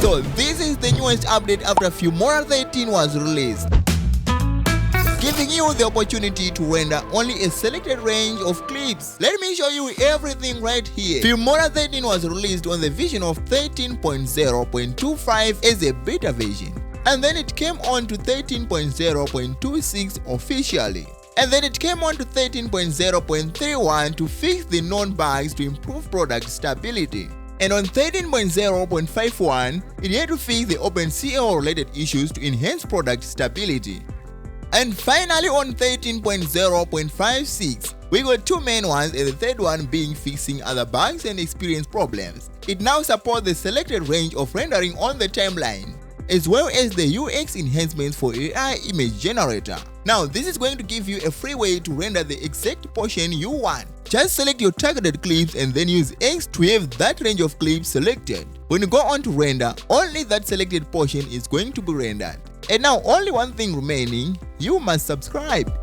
So this is the newest update after Filmora 13 was released, giving you the opportunity to render only a selected range of clips. Let me show you everything right here. Filmora 13 was released on the version of 13.0.25 as a beta version, and then it came on to 13.0.26 officially. And then it came on to 13.0.31 to fix the known bugs to improve product stability. And on 13.0.51, it had to fix the OpenCL related issues to enhance product stability. And finally on 13.0.56, we got two main ones, and the third one being fixing other bugs and experience problems. It now supports the selected range of rendering on the timeline, as well as the UX enhancements for AI image generator. Now this is going to give you a free way to render the exact portion you want. Just select your targeted clips and then use X to have that range of clips selected. When you go on to render, only that selected portion is going to be rendered. And now only one thing remaining, you must subscribe.